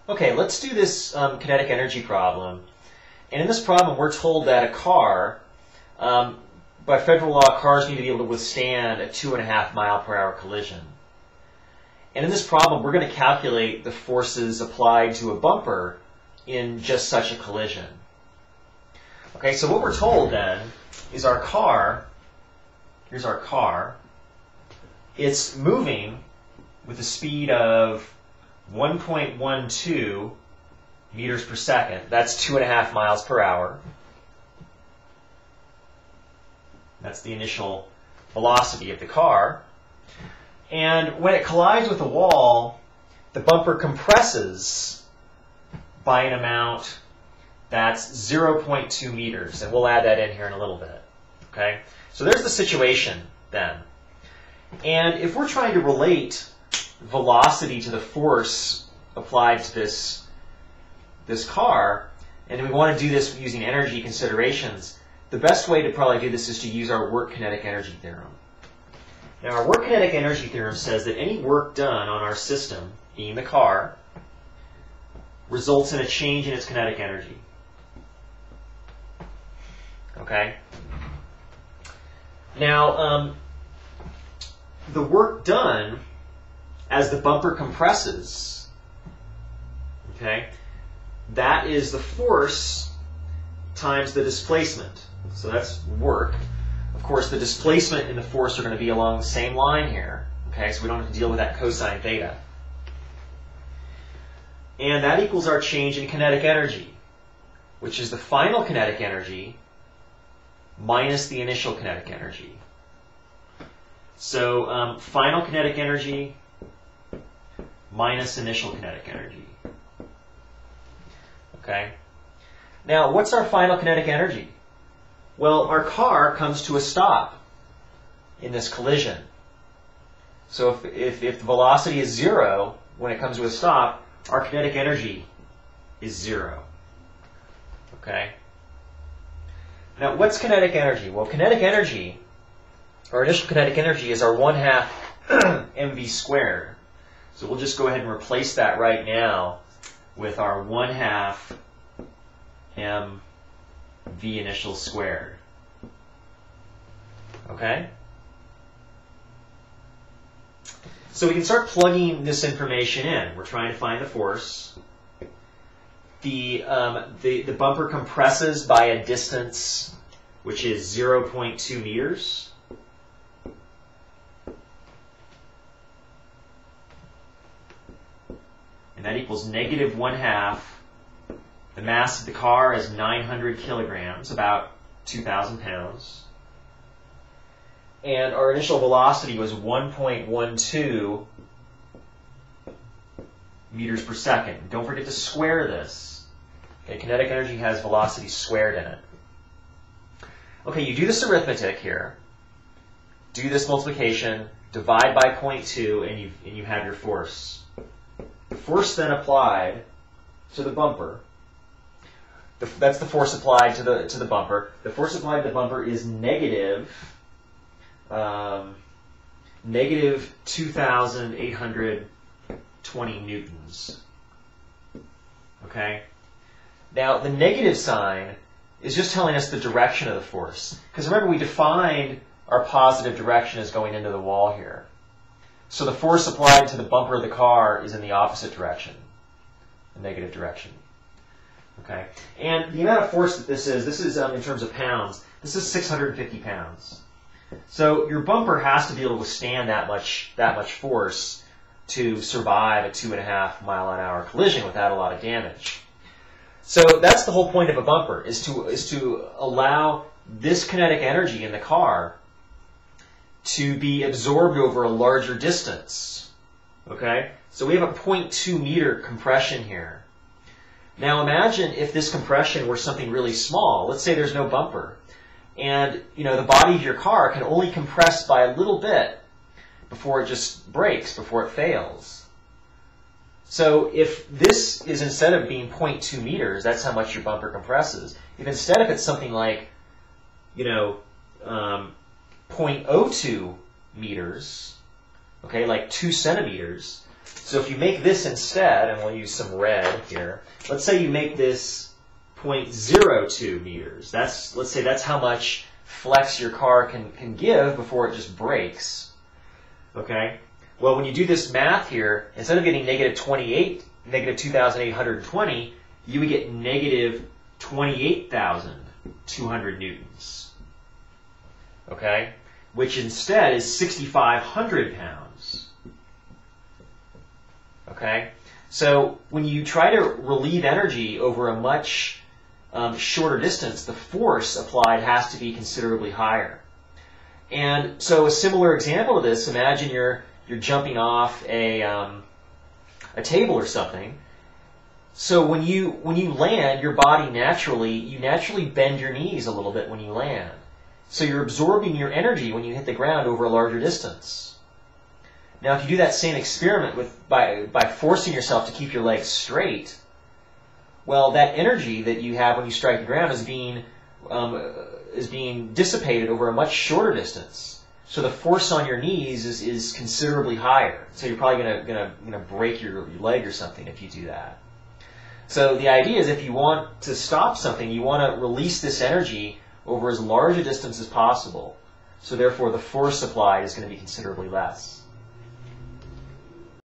Okay, let's do this kinetic energy problem. And in this problem, we're told that a car, by federal law, cars need to be able to withstand a 2.5 mile per hour collision. And in this problem, we're going to calculate the forces applied to a bumper in just such a collision. Okay, so what we're told then is our car, here's our car, it's moving with a speed of 1.12 meters per second. That's 2.5 miles per hour. That's the initial velocity of the car. And when it collides with a wall, the bumper compresses by an amount that's 0.2 meters. And we'll add that in here in a little bit. Okay? So there's the situation then. And if we're trying to relate velocity to the force applied to this car, and we want to do this using energy considerations, the best way to probably do this is to use our work kinetic energy theorem. Now, our work kinetic energy theorem says that any work done on our system, being the car, results in a change in its kinetic energy. Okay? Now, the work done as the bumper compresses, okay, that is the force times the displacement. So that's work. Of course, the displacement and the force are going to be along the same line here. Okay, so we don't have to deal with that cosine theta. And that equals our change in kinetic energy, which is the final kinetic energy minus the initial kinetic energy. So final kinetic energy minus initial kinetic energy. Okay. Now, what's our final kinetic energy? Well, our car comes to a stop in this collision. So if the velocity is 0 when it comes to a stop, our kinetic energy is 0. Okay. Now, what's kinetic energy? Well, kinetic energy, our initial kinetic energy, is our 1/2 mv squared. So we'll just go ahead and replace that right now with our 1/2 mv initial squared. Okay? So we can start plugging this information in. We're trying to find the force. The bumper compresses by a distance which is 0.2 meters. And that equals negative 1/2. The mass of the car is 900 kilograms, about 2,000 pounds. And our initial velocity was 1.12 meters per second. Don't forget to square this. Okay, kinetic energy has velocity squared in it. Okay, you do this arithmetic here. Do this multiplication, divide by 0.2, and you have your force. The force then applied to the bumper. That's the force applied to the bumper. The force applied to the bumper is negative 2,820 newtons. Okay? Now, the negative sign is just telling us the direction of the force. Because remember, we defined our positive direction as going into the wall here. So the force applied to the bumper of the car is in the opposite direction, the negative direction. Okay? And the amount of force that this is in terms of pounds, this is 650 pounds. So your bumper has to be able to withstand that much force to survive a 2.5 mile an hour collision without a lot of damage. So that's the whole point of a bumper, is to allow this kinetic energy in the car to be absorbed over a larger distance. Okay? So we have a 0.2 meter compression here. Now imagine if this compression were something really small. Let's say there's no bumper. And the body of your car can only compress by a little bit before it just breaks, before it fails. So if this is, instead of being 0.2 meters, that's how much your bumper compresses. If instead of it's something like, 0.02 meters, okay, like 2 centimeters, So if you make this instead, and we'll use some red here, let's say you make this 0.02 meters. Let's say that's how much flex your car can give before it just breaks. Okay? Well, when you do this math here, instead of getting negative 2,820, you would get negative 28,200 newtons. Okay? Which instead is 6,500 pounds. Okay? So when you try to relieve energy over a much shorter distance, the force applied has to be considerably higher. And so a similar example of this, imagine you're jumping off a table or something. So when you land, your body naturally bend your knees a little bit when you land. So you're absorbing your energy when you hit the ground over a larger distance. Now, if you do that same experiment by forcing yourself to keep your legs straight, well, that energy that you have when you strike the ground is being dissipated over a much shorter distance. So the force on your knees is considerably higher. So you're probably gonna break your leg or something if you do that. So the idea is if you want to stop something, you want to release this energy over as large a distance as possible. So therefore the force applied is going to be considerably less.